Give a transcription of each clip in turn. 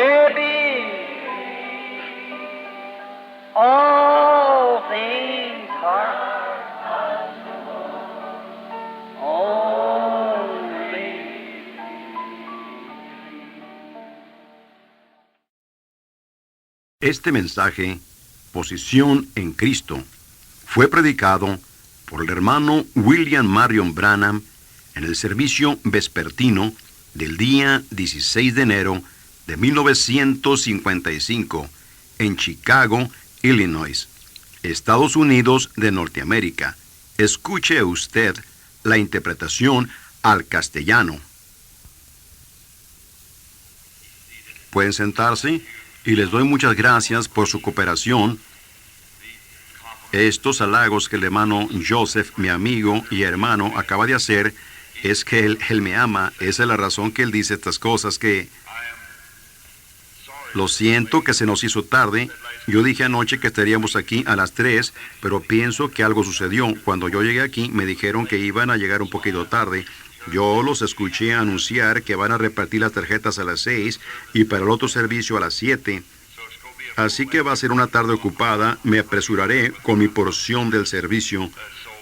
Baby, all things are only. Este mensaje, Posición en Cristo, fue predicado por el hermano William Marion Branham en el servicio vespertino del día 16 de enero de 1955 en Chicago, Illinois, Estados Unidos de Norteamérica. Escuche usted la interpretación al castellano. Pueden sentarse y les doy muchas gracias por su cooperación. Estos halagos que el hermano Joseph, mi amigo y hermano, acaba de hacer, es que él me ama. Esa es la razón que él dice estas cosas, que lo siento que se nos hizo tarde. Yo dije anoche que estaríamos aquí a las 3, pero pienso que algo sucedió. Cuando yo llegué aquí, me dijeron que iban a llegar un poquito tarde. Yo los escuché anunciar que van a repartir las tarjetas a las 6 y para el otro servicio a las 7. Así que va a ser una tarde ocupada. Me apresuraré con mi porción del servicio.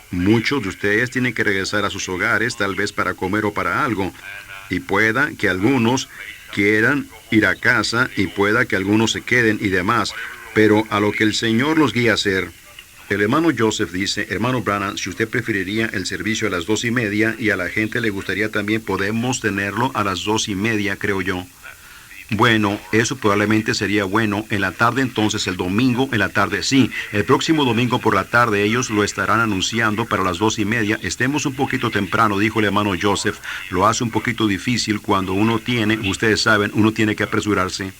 Muchos de ustedes tienen que regresar a sus hogares, tal vez para comer o para algo. Y pueda que algunos quieran ir a casa y pueda que algunos se queden y demás. Pero a lo que el Señor los guía a hacer. El hermano Joseph dice, hermano Branham, si usted preferiría el servicio a las 2:30 y a la gente le gustaría también, podemos tenerlo a las 2:30, creo yo. Bueno, eso probablemente sería bueno. En la tarde entonces, el domingo en la tarde, sí. El próximo domingo por la tarde ellos lo estarán anunciando para las 2:30. Estemos un poquito temprano, dijo el hermano Joseph. Lo hace un poquito difícil cuando uno tiene, ustedes saben, uno tiene que apresurarse.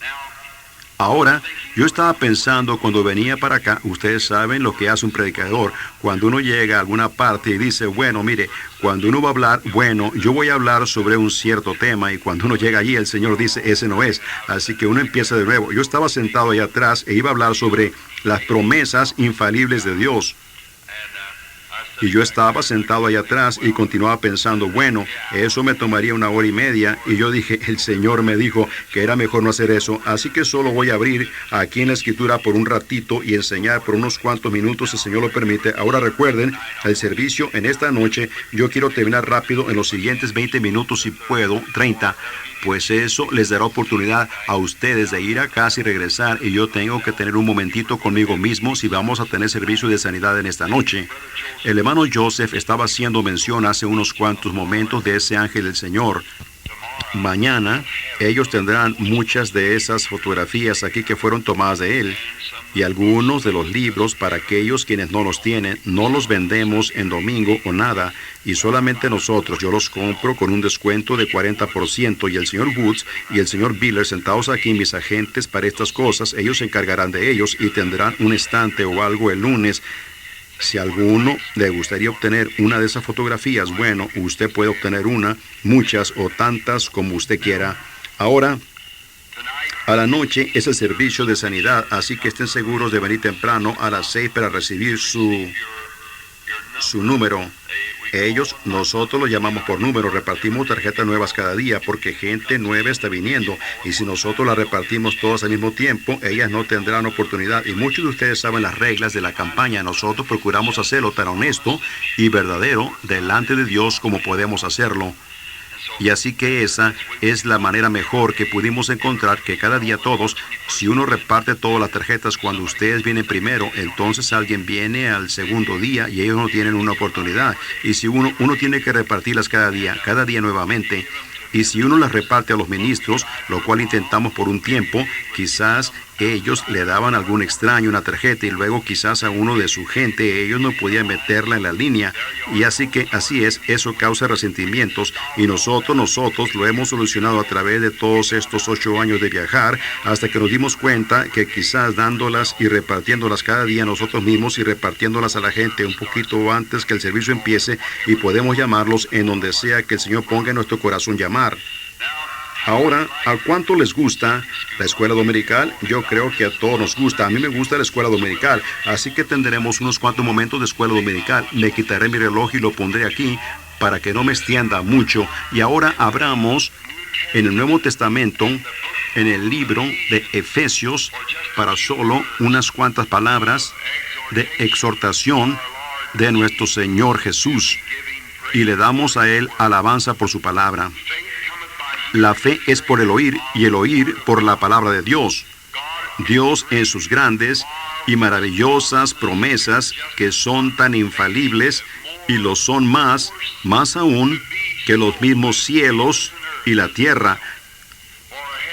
Ahora, yo estaba pensando cuando venía para acá, ustedes saben lo que hace un predicador. Cuando uno llega a alguna parte y dice, bueno, mire, cuando uno va a hablar, bueno, yo voy a hablar sobre un cierto tema, y cuando uno llega allí, el Señor dice, ese no es. Así que uno empieza de nuevo. Yo estaba sentado allá atrás e iba a hablar sobre las promesas infalibles de Dios. Y yo estaba sentado allá atrás y continuaba pensando, bueno, eso me tomaría 1 hora y media. Y yo dije, el Señor me dijo que era mejor no hacer eso. Así que solo voy a abrir aquí en la Escritura por un ratito y enseñar por unos cuantos minutos, si el Señor lo permite. Ahora recuerden, el servicio en esta noche, yo quiero terminar rápido en los siguientes 20 minutos, si puedo, 30. Pues eso les dará oportunidad a ustedes de ir a casa y regresar, y yo tengo que tener un momentito conmigo mismo si vamos a tener servicio de sanidad en esta noche. El hermano Joseph estaba haciendo mención hace unos cuantos momentos de ese ángel del Señor. Mañana ellos tendrán muchas de esas fotografías aquí que fueron tomadas de él, y algunos de los libros para aquellos quienes no los tienen. No los vendemos en domingo o nada, y solamente nosotros. Yo los compro con un descuento de 40%, y el señor Woods y el señor Biller, sentados aquí, mis agentes para estas cosas, ellos se encargarán de ellos y tendrán un estante o algo el lunes. Si a alguno le gustaría obtener una de esas fotografías, bueno, usted puede obtener una, muchas o tantas como usted quiera. Ahora, a la noche es el servicio de sanidad, así que estén seguros de venir temprano a las 6 para recibir su número. Nosotros lo llamamos por número. Repartimos tarjetas nuevas cada día porque gente nueva está viniendo, y si nosotros las repartimos todas al mismo tiempo, ellas no tendrán oportunidad. Y muchos de ustedes saben las reglas de la campaña. Nosotros procuramos hacerlo tan honesto y verdadero delante de Dios como podemos hacerlo. Y así que esa es la manera mejor que pudimos encontrar, que cada día todos, si uno reparte todas las tarjetas cuando ustedes vienen primero, entonces alguien viene al segundo día y ellos no tienen una oportunidad. Y si uno tiene que repartirlas cada día nuevamente. Y si uno las reparte a los ministros, lo cual intentamos por un tiempo, quizás ellos le daban a algún extraño una tarjeta y luego quizás a uno de su gente, ellos no podían meterla en la línea. Y así es, eso causa resentimientos, y nosotros lo hemos solucionado a través de todos estos 8 años de viajar, hasta que nos dimos cuenta que quizás dándolas y repartiéndolas cada día nosotros mismos y repartiéndolas a la gente un poquito antes que el servicio empiece, y podemos llamarlos en donde sea que el Señor ponga en nuestro corazón llamar. Ahora, ¿a cuánto les gusta la escuela dominical? Yo creo que a todos nos gusta. A mí me gusta la escuela dominical, así que tendremos unos cuantos momentos de escuela dominical. Me quitaré mi reloj y lo pondré aquí para que no me extienda mucho. Y ahora abramos en el Nuevo Testamento en el libro de Efesios para solo unas cuantas palabras de exhortación de nuestro Señor Jesús, y le damos a Él alabanza por su palabra. La fe es por el oír, y el oír por la palabra de Dios. Dios, en sus grandes y maravillosas promesas, que son tan infalibles y lo son más aún que los mismos cielos y la tierra,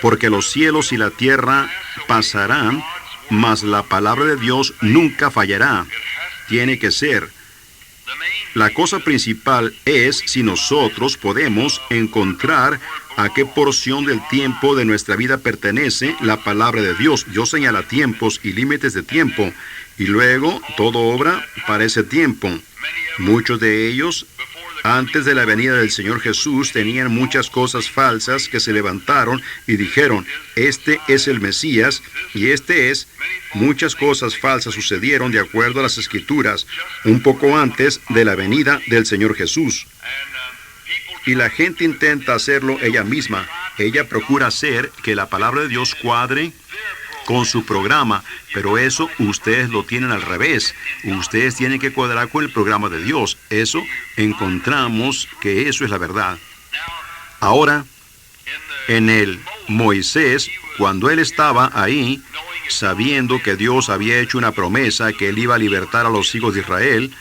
porque los cielos y la tierra pasarán, mas la palabra de Dios nunca fallará. Tiene que ser. La cosa principal es si nosotros podemos encontrar a qué porción del tiempo de nuestra vida pertenece la palabra de Dios. Dios señala tiempos y límites de tiempo, y luego todo obra para ese tiempo. Muchos de ellos, antes de la venida del Señor Jesús, tenían muchas cosas falsas que se levantaron y dijeron, este es el Mesías, y este es. Muchas cosas falsas sucedieron de acuerdo a las Escrituras, un poco antes de la venida del Señor Jesús. Y la gente intenta hacerlo ella misma. Ella procura hacer que la palabra de Dios cuadre con su programa, pero eso ustedes lo tienen al revés. Ustedes tienen que cuadrar con el programa de Dios. Eso encontramos que eso es la verdad. Ahora, en el Moisés, cuando él estaba ahí, sabiendo que Dios había hecho una promesa que él iba a libertar a los hijos de Israel,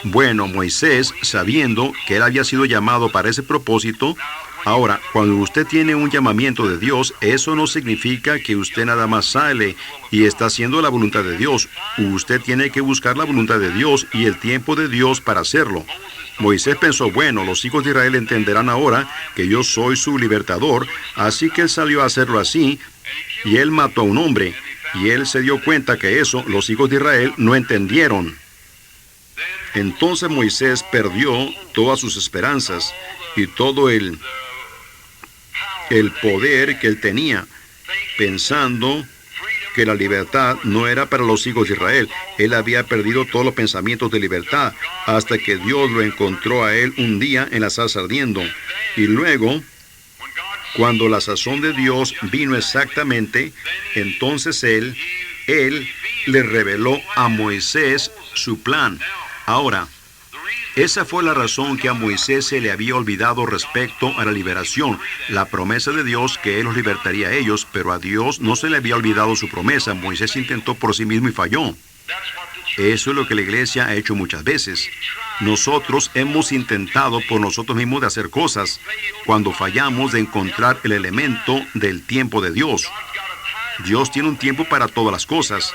bueno, Moisés, sabiendo que él había sido llamado para ese propósito. Ahora, cuando usted tiene un llamamiento de Dios, eso no significa que usted nada más sale y está haciendo la voluntad de Dios. Usted tiene que buscar la voluntad de Dios y el tiempo de Dios para hacerlo. Moisés pensó, bueno, los hijos de Israel entenderán ahora que yo soy su libertador, así que él salió a hacerlo así, y él mató a un hombre, y él se dio cuenta que eso los hijos de Israel no entendieron. Entonces Moisés perdió todas sus esperanzas y todo el poder que él tenía, pensando que la libertad no era para los hijos de Israel. Él había perdido todos los pensamientos de libertad, hasta que Dios lo encontró a él un día en la zarza ardiendo. Y luego, cuando la sazón de Dios vino exactamente, entonces él le reveló a Moisés su plan. Ahora, esa fue la razón que a Moisés se le había olvidado respecto a la liberación, la promesa de Dios que él los libertaría a ellos, pero a Dios no se le había olvidado su promesa. Moisés intentó por sí mismo y falló. Eso es lo que la iglesia ha hecho muchas veces. Nosotros hemos intentado por nosotros mismos de hacer cosas, cuando fallamos de encontrar el elemento del tiempo de Dios. Dios tiene un tiempo para todas las cosas.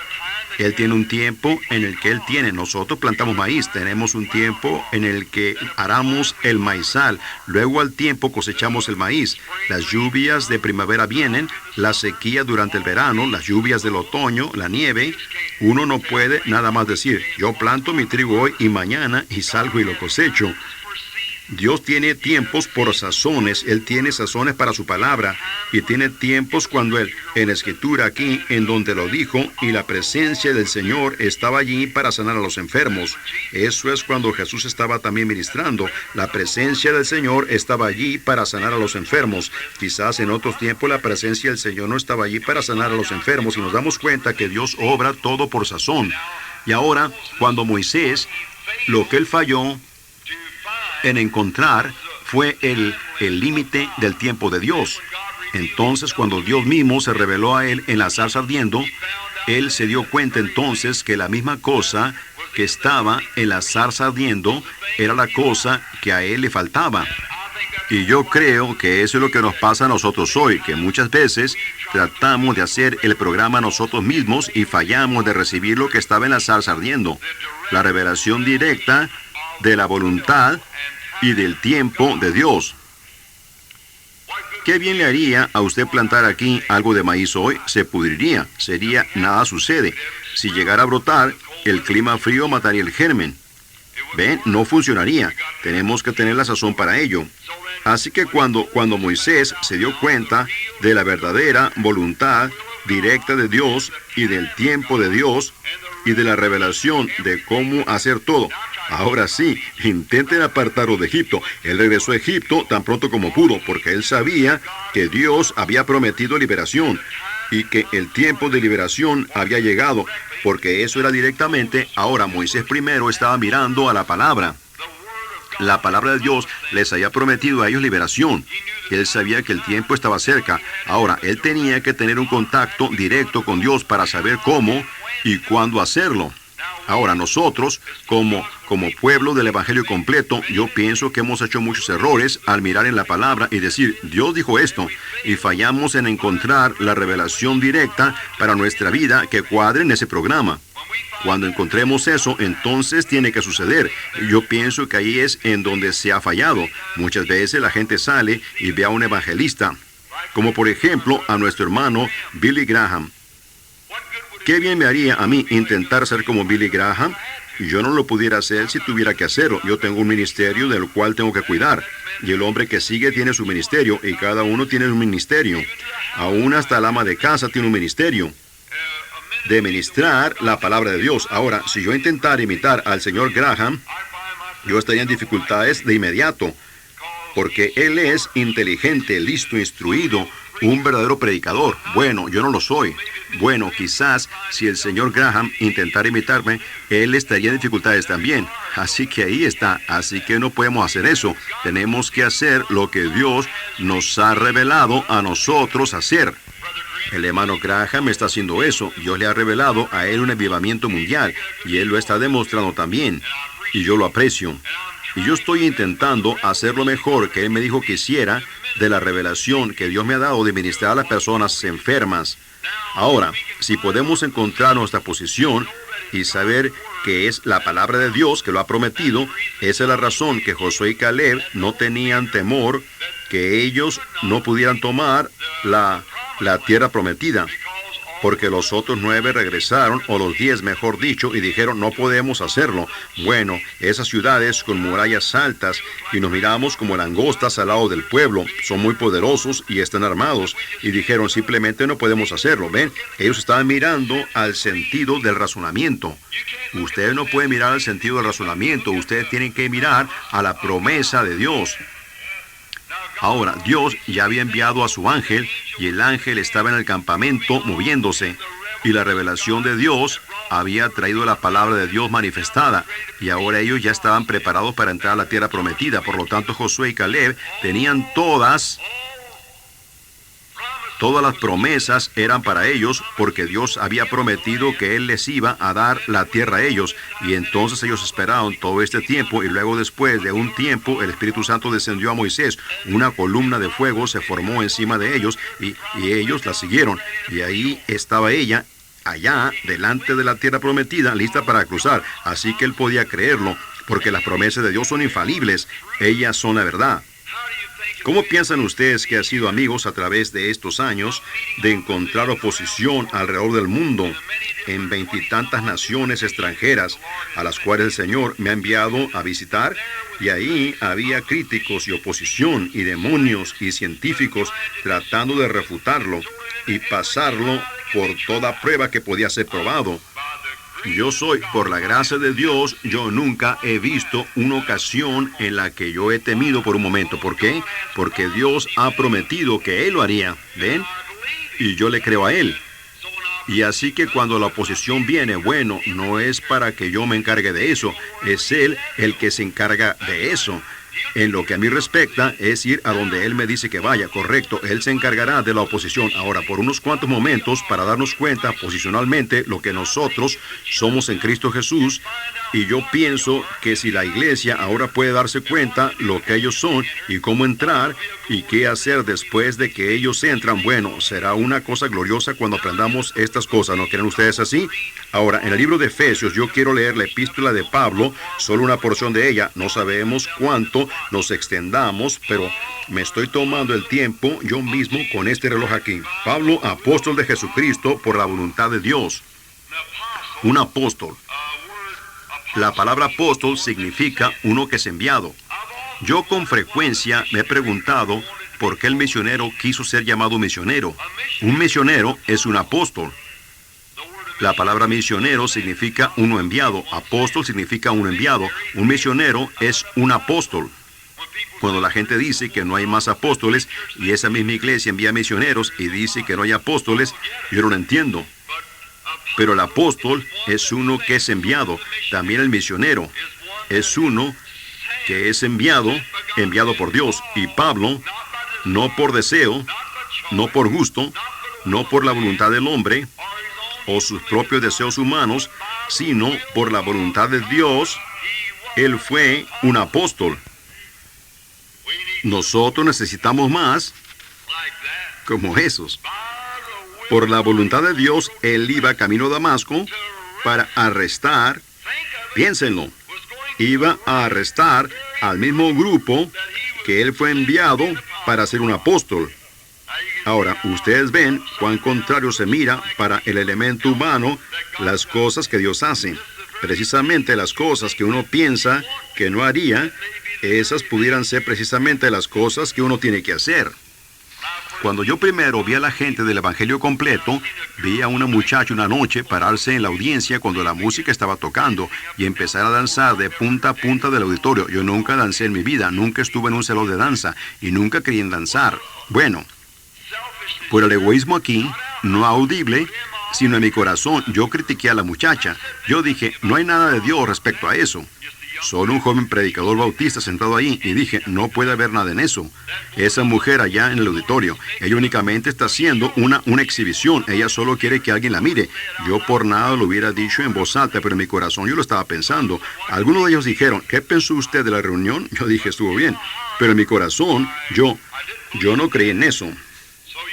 Él tiene un tiempo en el que Él tiene. Nosotros plantamos maíz, tenemos un tiempo en el que aramos el maizal. Luego al tiempo cosechamos el maíz. Las lluvias de primavera vienen, la sequía durante el verano, las lluvias del otoño, la nieve. Uno no puede nada más decir, yo planto mi trigo hoy y mañana y salgo y lo cosecho. Dios tiene tiempos por sazones. Él tiene sazones para su palabra, y tiene tiempos cuando Él, en la Escritura aquí, en donde lo dijo, y la presencia del Señor estaba allí para sanar a los enfermos. Eso es cuando Jesús estaba también ministrando. La presencia del Señor estaba allí para sanar a los enfermos. Quizás en otros tiempos la presencia del Señor no estaba allí para sanar a los enfermos, y nos damos cuenta que Dios obra todo por sazón. Y ahora, cuando Moisés, lo que él falló en encontrar fue el límite del tiempo de Dios. Entonces, cuando Dios mismo se reveló a él en la zarza ardiendo, él se dio cuenta entonces que la misma cosa que estaba en la zarza ardiendo era la cosa que a él le faltaba. Y yo creo que eso es lo que nos pasa a nosotros hoy, que muchas veces tratamos de hacer el programa nosotros mismos y fallamos de recibir lo que estaba en la zarza ardiendo, la revelación directa de la voluntad y del tiempo de Dios. ¿Qué bien le haría a usted plantar aquí algo de maíz hoy? Se pudriría, nada sucede. Si llegara a brotar, el clima frío mataría el germen. ¿Ven? No funcionaría. Tenemos que tener la sazón para ello. Así que cuando Moisés se dio cuenta de la verdadera voluntad directa de Dios y del tiempo de Dios y de la revelación de cómo hacer todo, Ahora sí, intenten apartarlo de Egipto. Él regresó a Egipto tan pronto como pudo, porque él sabía que Dios había prometido liberación y que el tiempo de liberación había llegado, porque eso era directamente. Ahora Moisés primero estaba mirando a la palabra. La palabra de Dios les había prometido a ellos liberación. Él sabía que el tiempo estaba cerca. Ahora, él tenía que tener un contacto directo con Dios para saber cómo y cuándo hacerlo. Ahora, nosotros, como pueblo del Evangelio completo, yo pienso que hemos hecho muchos errores al mirar en la palabra y decir, Dios dijo esto, y fallamos en encontrar la revelación directa para nuestra vida que cuadre en ese programa. Cuando encontremos eso, entonces tiene que suceder. Yo pienso que ahí es en donde se ha fallado. Muchas veces la gente sale y ve a un evangelista, como por ejemplo a nuestro hermano Billy Graham. ¿Qué bien me haría a mí intentar ser como Billy Graham? Yo no lo pudiera hacer si tuviera que hacerlo. Yo tengo un ministerio del cual tengo que cuidar. Y el hombre que sigue tiene su ministerio, y cada uno tiene un ministerio. Aún hasta el ama de casa tiene un ministerio de ministrar la palabra de Dios. Ahora, si yo intentara imitar al señor Graham, yo estaría en dificultades de inmediato, porque él es inteligente, listo, instruido, un verdadero predicador. Bueno, yo no lo soy. Bueno, quizás si el señor Graham intentara imitarme, él estaría en dificultades también. Así que ahí está. Así que no podemos hacer eso. Tenemos que hacer lo que Dios nos ha revelado a nosotros hacer. El hermano Graham está haciendo eso. Dios le ha revelado a él un avivamiento mundial, y él lo está demostrando también. Y yo lo aprecio. Y yo estoy intentando hacer lo mejor que él me dijo que hiciera de la revelación que Dios me ha dado de ministrar a las personas enfermas. Ahora, si podemos encontrar nuestra posición y saber que es la palabra de Dios que lo ha prometido, esa es la razón que Josué y Caleb no tenían temor que ellos no pudieran tomar la tierra prometida, porque los otros 9 regresaron, o los 10 mejor dicho, y dijeron, no podemos hacerlo. Bueno, esas ciudades con murallas altas, y nos miramos como langostas al lado del pueblo, son muy poderosos y están armados, y dijeron, simplemente no podemos hacerlo. ¿Ven? Ellos estaban mirando al sentido del razonamiento. Ustedes no pueden mirar al sentido del razonamiento, ustedes tienen que mirar a la promesa de Dios. Ahora, Dios ya había enviado a su ángel, y el ángel estaba en el campamento moviéndose, y la revelación de Dios había traído la palabra de Dios manifestada, y ahora ellos ya estaban preparados para entrar a la tierra prometida. Por lo tanto, Josué y Caleb tenían todas las promesas eran para ellos, porque Dios había prometido que Él les iba a dar la tierra a ellos. Y entonces ellos esperaron todo este tiempo, y luego después de un tiempo el Espíritu Santo descendió a Moisés. Una columna de fuego se formó encima de ellos, y ellos la siguieron. Y ahí estaba ella, allá, delante de la tierra prometida, lista para cruzar. Así que él podía creerlo, porque las promesas de Dios son infalibles. Ellas son la verdad. ¿Cómo piensan ustedes que ha sido, amigos, a través de estos años de encontrar oposición alrededor del mundo en 20 y tantas naciones extranjeras a las cuales el Señor me ha enviado a visitar? Y ahí había críticos y oposición y demonios y científicos tratando de refutarlo y pasarlo por toda prueba que podía ser probado. Yo soy, por la gracia de Dios, yo nunca he visto una ocasión en la que yo he temido por un momento. ¿Por qué? Porque Dios ha prometido que Él lo haría. ¿Ven? Y yo le creo a Él. Y así que cuando la oposición viene, bueno, no es para que yo me encargue de eso. Es Él el que se encarga de eso. En lo que a mí respecta, es ir a donde Él me dice que vaya, correcto. Él se encargará de la oposición. Ahora, por unos cuantos momentos, para darnos cuenta posicionalmente lo que nosotros somos en Cristo Jesús, y yo pienso que si la iglesia ahora puede darse cuenta lo que ellos son y cómo entrar y qué hacer después de que ellos entran, bueno, será una cosa gloriosa cuando aprendamos estas cosas. ¿No creen ustedes así? Ahora, en el libro de Efesios, yo quiero leer la epístola de Pablo, solo una porción de ella. No sabemos cuánto nos extendamos, pero me estoy tomando el tiempo yo mismo con este reloj aquí. Pablo, apóstol de Jesucristo por la voluntad de Dios. Un apóstol. La palabra apóstol significa uno que es enviado. Yo con frecuencia me he preguntado por qué el misionero quiso ser llamado misionero. Un misionero es un apóstol. La palabra misionero significa uno enviado. Apóstol significa uno enviado. Un misionero es un apóstol. Cuando la gente dice que no hay más apóstoles y esa misma iglesia envía misioneros y dice que no hay apóstoles, yo no lo entiendo. Pero el apóstol es uno que es enviado. También el misionero es uno que es enviado por Dios. Y Pablo, no por deseo, no por gusto, no por la voluntad del hombre o sus propios deseos humanos, sino por la voluntad de Dios, él fue un apóstol. Nosotros necesitamos más como esos. Por la voluntad de Dios, él iba camino a Damasco para arrestar, piénsenlo, iba a arrestar al mismo grupo que él fue enviado para ser un apóstol. Ahora, ustedes ven cuán contrario se mira para el elemento humano las cosas que Dios hace. Precisamente las cosas que uno piensa que no haría, esas pudieran ser precisamente las cosas que uno tiene que hacer. Cuando yo primero vi a la gente del Evangelio completo, vi a una muchacha una noche pararse en la audiencia cuando la música estaba tocando y empezar a danzar de punta a punta del auditorio. Yo nunca dancé en mi vida, nunca estuve en un salón de danza y nunca quería danzar. Bueno, por el egoísmo aquí, no audible, sino en mi corazón, yo critiqué a la muchacha. Yo dije, no hay nada de Dios respecto a eso. Solo un joven predicador bautista sentado ahí y dije, no puede haber nada en eso. Esa mujer allá en el auditorio, ella únicamente está haciendo una exhibición. Ella solo quiere que alguien la mire. Yo por nada lo hubiera dicho en voz alta, pero en mi corazón yo lo estaba pensando. Algunos de ellos dijeron, ¿qué pensó usted de la reunión? Yo dije, estuvo bien. Pero en mi corazón, yo no creí en eso.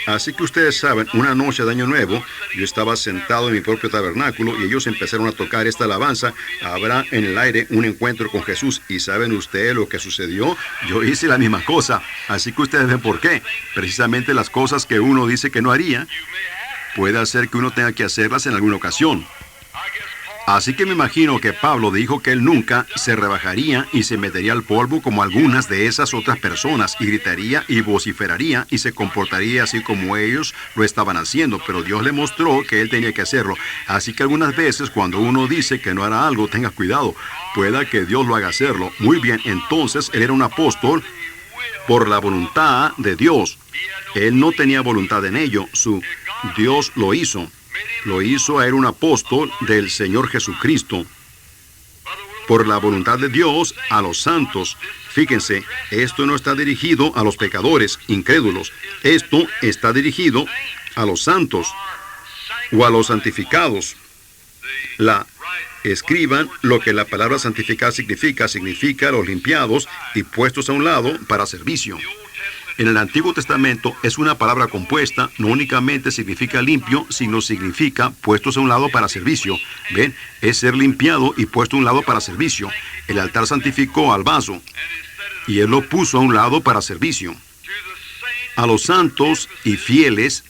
Así que ustedes saben, una noche de Año Nuevo, yo estaba sentado en mi propio tabernáculo y ellos empezaron a tocar esta alabanza, habrá en el aire un encuentro con Jesús. ¿Y saben ustedes lo que sucedió? Yo hice la misma cosa. Así que ustedes ven por qué. Precisamente las cosas que uno dice que no haría, puede hacer que uno tenga que hacerlas en alguna ocasión. Así que me imagino que Pablo dijo que él nunca se rebajaría y se metería al polvo como algunas de esas otras personas y gritaría y vociferaría y se comportaría así como ellos lo estaban haciendo, pero Dios le mostró que él tenía que hacerlo. Así que algunas veces cuando uno dice que no hará algo, tenga cuidado, pueda que Dios lo haga hacerlo. Muy bien, entonces él era un apóstol por la voluntad de Dios. Él no tenía voluntad en ello, Dios lo hizo. Lo hizo a él un apóstol del Señor Jesucristo. Por la voluntad de Dios a los santos. Fíjense, esto no está dirigido a los pecadores, incrédulos. Esto está dirigido a los santos o a los santificados. Escriban lo que la palabra santificar significa los limpiados y puestos a un lado para servicio. En el Antiguo Testamento es una palabra compuesta, no únicamente significa limpio, sino significa puestos a un lado para servicio. ¿Ven? Es ser limpiado y puesto a un lado para servicio. El altar santificó al vaso y él lo puso a un lado para servicio. A los santos y fieles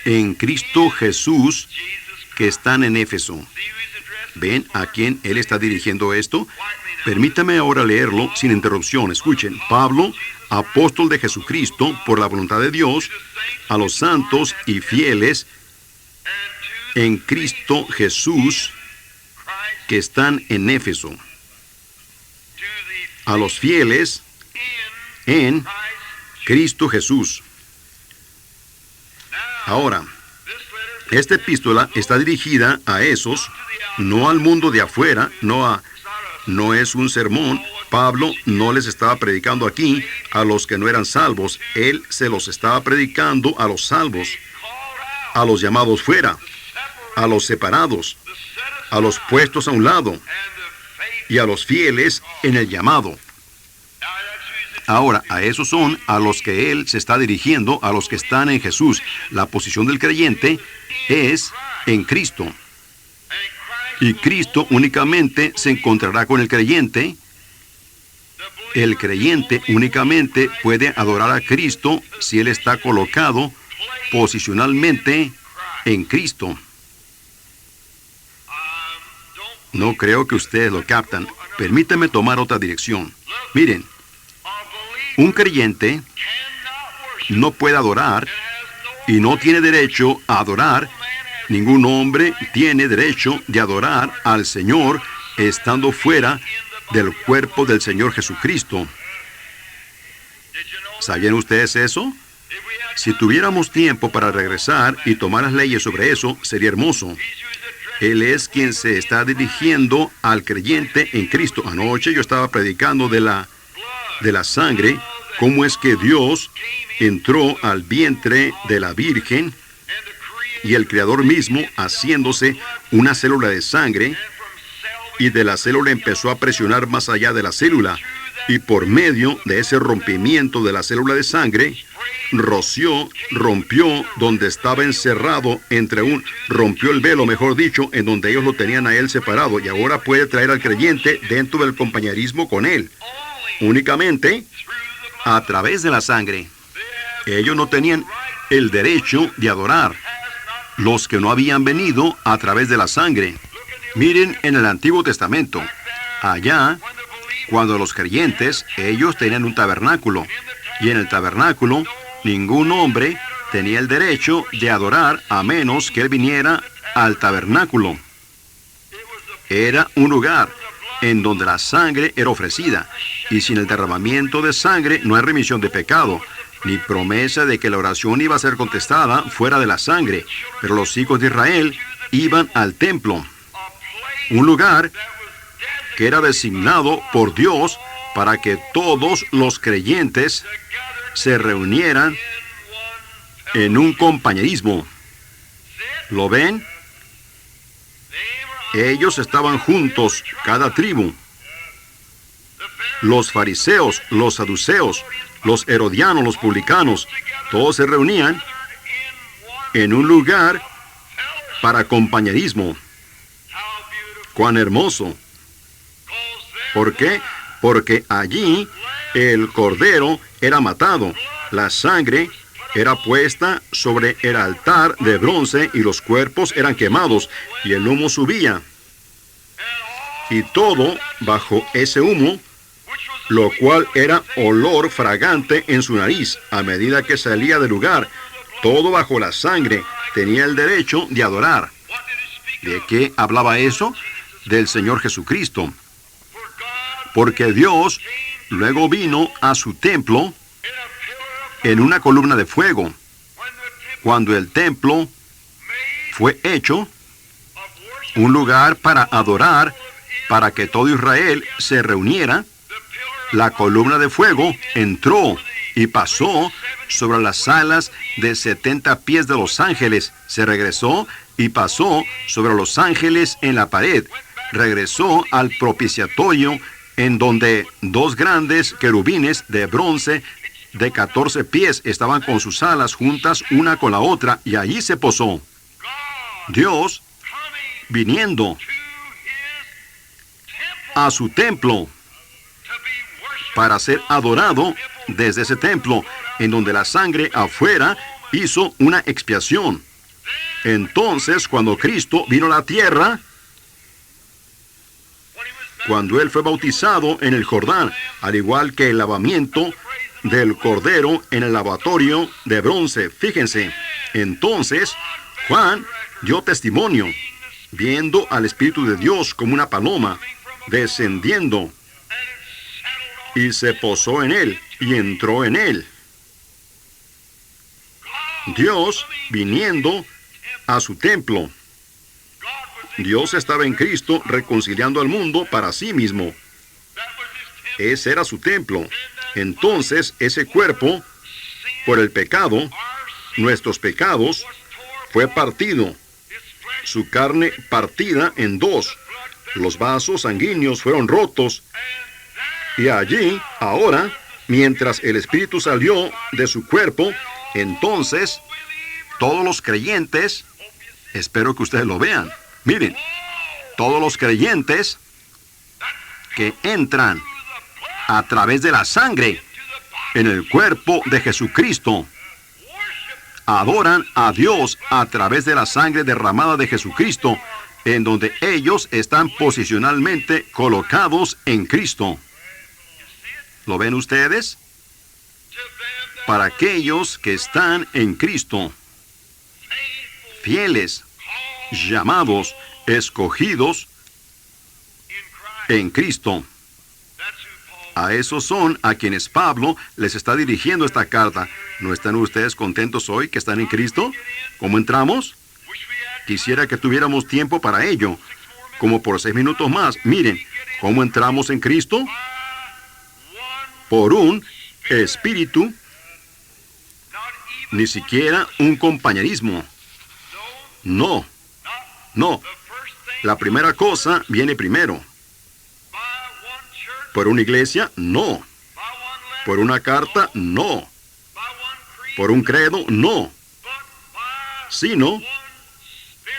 en Cristo Jesús que están en Éfeso. ¿Ven a quién él está dirigiendo esto? Permítame ahora leerlo sin interrupción. Escuchen, Pablo, apóstol de Jesucristo, por la voluntad de Dios, a los santos y fieles en Cristo Jesús que están en Éfeso. A los fieles en Cristo Jesús. Ahora, esta epístola está dirigida a esos, no al mundo de afuera, no es un sermón. Pablo no les estaba predicando aquí a los que no eran salvos. Él se los estaba predicando a los salvos, a los llamados fuera, a los separados, a los puestos a un lado y a los fieles en el llamado. Ahora, a esos son a los que él se está dirigiendo, a los que están en Jesús. La posición del creyente es en Cristo. Y Cristo únicamente se encontrará con el creyente. El creyente únicamente puede adorar a Cristo si él está colocado posicionalmente en Cristo. No creo que ustedes lo captan. Permítanme tomar otra dirección. Miren, un creyente no puede adorar y no tiene derecho a adorar Ningún hombre tiene derecho de adorar al Señor estando fuera del cuerpo del Señor Jesucristo. ¿Sabían ustedes eso? Si tuviéramos tiempo para regresar y tomar las leyes sobre eso, sería hermoso. Él es quien se está dirigiendo al creyente en Cristo. Anoche yo estaba predicando de la sangre, cómo es que Dios entró al vientre de la Virgen y el Creador mismo haciéndose una célula de sangre, y de la célula empezó a presionar más allá de la célula, y por medio de ese rompimiento de la célula de sangre, rompió donde estaba encerrado rompió el velo, mejor dicho, en donde ellos lo tenían a él separado, y ahora puede traer al creyente dentro del compañerismo con él, únicamente a través de la sangre. Ellos no tenían el derecho de adorar, los que no habían venido a través de la sangre. Miren en el Antiguo Testamento, allá, cuando los creyentes, ellos tenían un tabernáculo, y en el tabernáculo, ningún hombre tenía el derecho de adorar a menos que él viniera al tabernáculo. Era un lugar en donde la sangre era ofrecida, y sin el derramamiento de sangre no hay remisión de pecado, ni promesa de que la oración iba a ser contestada fuera de la sangre. Pero los hijos de Israel iban al templo, un lugar que era designado por Dios para que todos los creyentes se reunieran en un compañerismo. ¿Lo ven? Ellos estaban juntos, cada tribu. Los fariseos, los saduceos, los herodianos, los publicanos, todos se reunían en un lugar para compañerismo. ¡Cuán hermoso! ¿Por qué? Porque allí el cordero era matado, la sangre era puesta sobre el altar de bronce y los cuerpos eran quemados y el humo subía. Y todo bajo ese humo, lo cual era olor fragante en su nariz a medida que salía del lugar. Todo bajo la sangre, tenía el derecho de adorar. ¿De qué hablaba eso? Del Señor Jesucristo. Porque Dios luego vino a su templo en una columna de fuego. Cuando el templo fue hecho un lugar para adorar, para que todo Israel se reuniera, la columna de fuego entró y pasó sobre las alas de 70 pies de los ángeles. Se regresó y pasó sobre los ángeles en la pared. Regresó al propiciatorio, en donde dos grandes querubines de bronce de 14 pies estaban con sus alas juntas una con la otra, y allí se posó. Dios viniendo a su templo para ser adorado desde ese templo, en donde la sangre afuera hizo una expiación. Entonces, cuando Cristo vino a la tierra, cuando Él fue bautizado en el Jordán, al igual que el lavamiento del cordero en el lavatorio de bronce, fíjense, entonces Juan dio testimonio, viendo al Espíritu de Dios como una paloma, descendiendo, y se posó en Él, y entró en Él. Dios viniendo a su templo. Dios estaba en Cristo reconciliando al mundo para sí mismo. Ese era su templo. Entonces, ese cuerpo, por el pecado, nuestros pecados, fue partido. Su carne partida en dos. Los vasos sanguíneos fueron rotos. Y allí, ahora, mientras el Espíritu salió de su cuerpo, entonces, todos los creyentes, espero que ustedes lo vean, miren, todos los creyentes que entran a través de la sangre en el cuerpo de Jesucristo, adoran a Dios a través de la sangre derramada de Jesucristo, en donde ellos están posicionalmente colocados en Cristo. ¿Lo ven ustedes? Para aquellos que están en Cristo, fieles, llamados, escogidos en Cristo. A esos son a quienes Pablo les está dirigiendo esta carta. ¿No están ustedes contentos hoy que están en Cristo? ¿Cómo entramos? Quisiera que tuviéramos tiempo para ello, como por 6 minutos más. Miren, ¿cómo entramos en Cristo? Por un espíritu, ni siquiera un compañerismo. No, no. La primera cosa viene primero. ¿Por una iglesia? No. ¿Por una carta? No. ¿Por un credo? No. Sino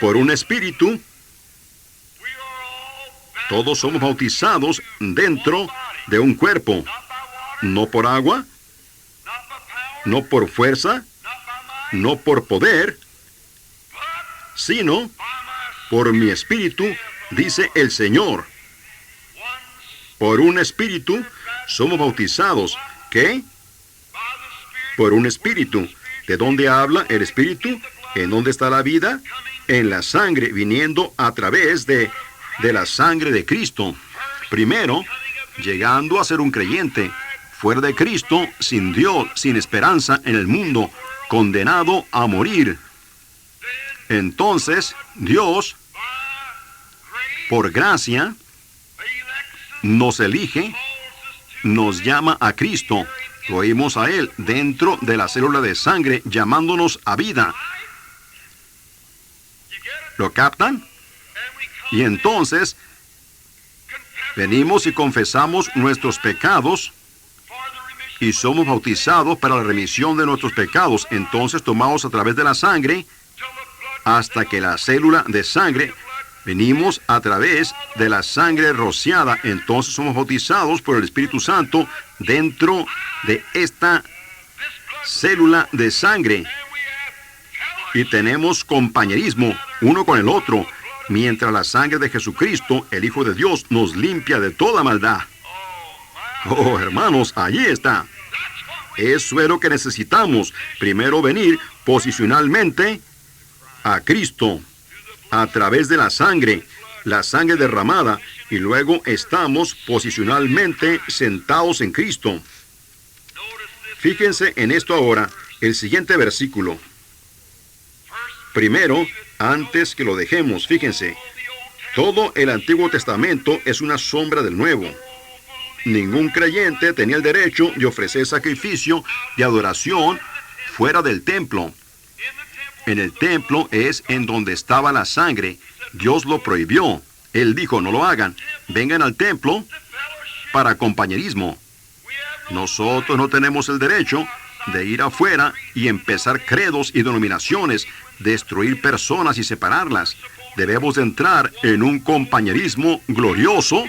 por un espíritu. Todos somos bautizados dentro de un cuerpo. No por agua, no por fuerza, no por poder, sino por mi espíritu, dice el Señor. Por un espíritu somos bautizados. ¿Qué? Por un espíritu. ¿De dónde habla el espíritu? ¿En dónde está la vida? En la sangre, viniendo a través de la sangre de Cristo. Primero, llegando a ser un creyente. Fuera de Cristo, sin Dios, sin esperanza en el mundo, condenado a morir. Entonces, Dios, por gracia, nos elige, nos llama a Cristo. Lo oímos a Él dentro de la célula de sangre, llamándonos a vida. ¿Lo captan? Y entonces, venimos y confesamos nuestros pecados y somos bautizados para la remisión de nuestros pecados. Entonces tomamos a través de la sangre hasta que la célula de sangre, venimos a través de la sangre rociada. Entonces somos bautizados por el Espíritu Santo dentro de esta célula de sangre. Y tenemos compañerismo uno con el otro, mientras la sangre de Jesucristo, el Hijo de Dios, nos limpia de toda maldad. Oh, hermanos, allí está. Eso es lo que necesitamos. Primero venir posicionalmente a Cristo, a través de la sangre derramada, y luego estamos posicionalmente sentados en Cristo. Fíjense en esto ahora, el siguiente versículo. Primero, antes que lo dejemos, fíjense, todo el Antiguo Testamento es una sombra del Nuevo. Ningún creyente tenía el derecho de ofrecer sacrificio de adoración fuera del templo. En el templo es en donde estaba la sangre. Dios lo prohibió. Él dijo, no lo hagan. Vengan al templo para compañerismo. Nosotros no tenemos el derecho de ir afuera y empezar credos y denominaciones, destruir personas y separarlas. Debemos de entrar en un compañerismo glorioso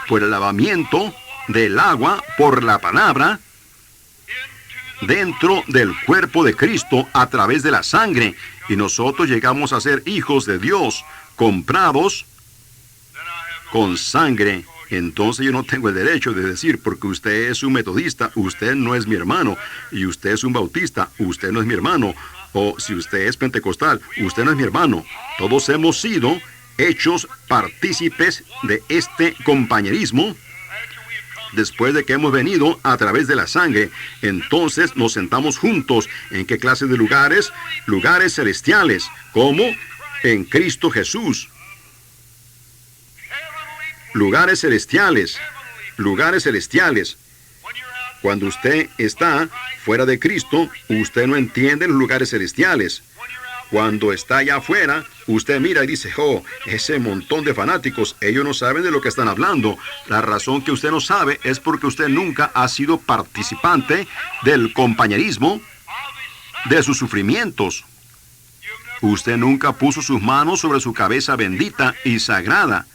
por el lavamiento del agua, por la palabra, dentro del cuerpo de Cristo a través de la sangre. Y nosotros llegamos a ser hijos de Dios, comprados con sangre. Entonces yo no tengo el derecho de decir, porque usted es un metodista, usted no es mi hermano, y usted es un bautista, usted no es mi hermano, o si usted es pentecostal, usted no es mi hermano. Todos hemos sido hechos partícipes de este compañerismo después de que hemos venido a través de la sangre. Entonces nos sentamos juntos. ¿En qué clase de lugares? Lugares celestiales, como en Cristo Jesús. Lugares celestiales, lugares celestiales. Cuando usted está fuera de Cristo, usted no entiende los lugares celestiales. Cuando está allá afuera, usted mira y dice, oh, ese montón de fanáticos, ellos no saben de lo que están hablando. La razón que usted no sabe es porque usted nunca ha sido participante del compañerismo de sus sufrimientos. Usted nunca puso sus manos sobre su cabeza bendita y sagrada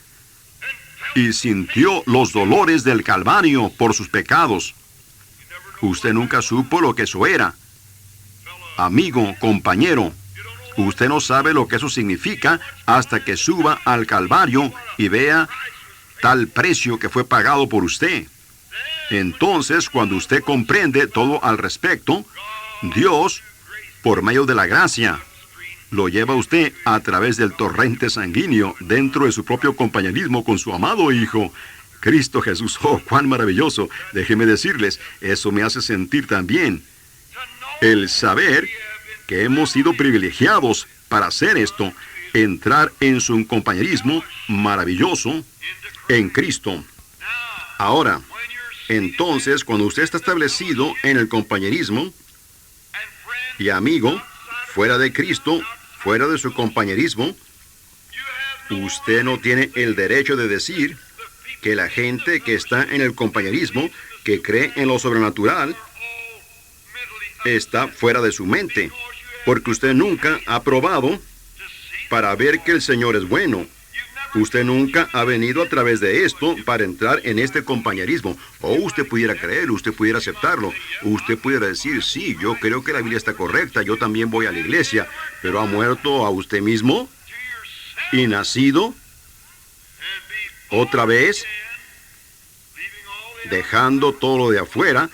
y sintió los dolores del Calvario por sus pecados. Usted nunca supo lo que eso era. Amigo, compañero, usted no sabe lo que eso significa hasta que suba al Calvario y vea tal precio que fue pagado por usted. Entonces, cuando usted comprende todo al respecto, Dios, por medio de la gracia, lo lleva usted a través del torrente sanguíneo dentro de su propio compañerismo con su amado Hijo, Cristo Jesús. ¡Oh, cuán maravilloso! Déjeme decirles, eso me hace sentir también el saber que hemos sido privilegiados para hacer esto, entrar en su compañerismo maravilloso en Cristo. Ahora, entonces, cuando usted está establecido en el compañerismo y amigo, fuera de Cristo, fuera de su compañerismo, usted no tiene el derecho de decir que la gente que está en el compañerismo, que cree en lo sobrenatural, está fuera de su mente, porque usted nunca ha probado para ver que el Señor es bueno. Usted nunca ha venido a través de esto para entrar en este compañerismo. O usted pudiera creer, usted pudiera aceptarlo. Usted pudiera decir, sí, yo creo que la Biblia está correcta, yo también voy a la iglesia. Pero ha muerto a usted mismo y nacido otra vez, dejando todo lo de afuera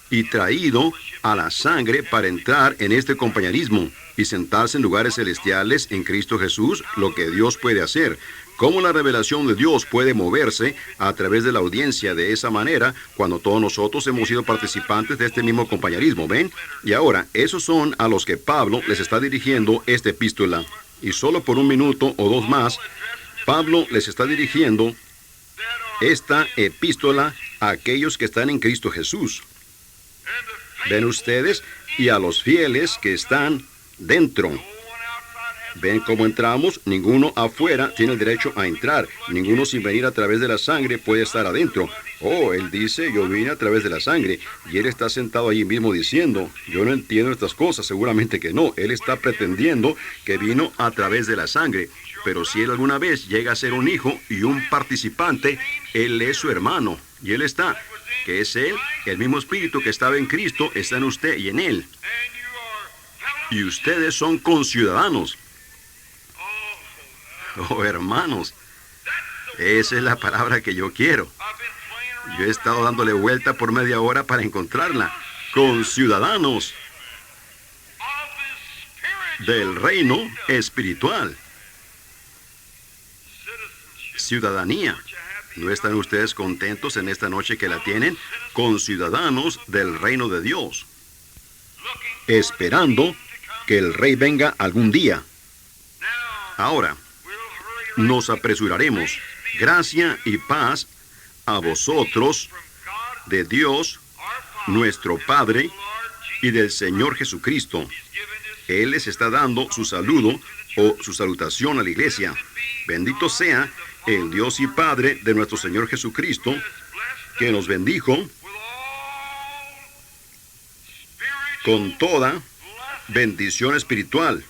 y traído a la sangre para entrar en este compañerismo y sentarse en lugares celestiales en Cristo Jesús, lo que Dios puede hacer. Cómo la revelación de Dios puede moverse a través de la audiencia de esa manera cuando todos nosotros hemos sido participantes de este mismo compañerismo, ¿ven? Y ahora, esos son a los que Pablo les está dirigiendo esta epístola. Y solo por un minuto o dos más, Pablo les está dirigiendo esta epístola a aquellos que están en Cristo Jesús. ¿Ven ustedes? Y a los fieles que están dentro. ¿Ven cómo entramos? Ninguno afuera tiene el derecho a entrar. Ninguno sin venir a través de la sangre puede estar adentro. Oh, él dice, yo vine a través de la sangre. Y él está sentado allí mismo diciendo, yo no entiendo estas cosas. Seguramente que no. Él está pretendiendo que vino a través de la sangre. Pero si él alguna vez llega a ser un hijo y un participante, él es su hermano. Y él está, que es él, el mismo espíritu que estaba en Cristo, está en usted y en él. Y ustedes son conciudadanos. Oh, hermanos, esa es la palabra que yo quiero. Yo he estado dándole vuelta por media hora para encontrarla. Conciudadanos del reino espiritual. Ciudadanía. ¿No están ustedes contentos en esta noche que la tienen? Conciudadanos del reino de Dios, esperando que el Rey venga algún día. Ahora, nos apresuraremos. Gracia y paz a vosotros, de Dios, nuestro Padre, y del Señor Jesucristo. Él les está dando su saludo o su salutación a la iglesia. Bendito sea el Dios y Padre de nuestro Señor Jesucristo, que nos bendijo con toda bendición espiritual.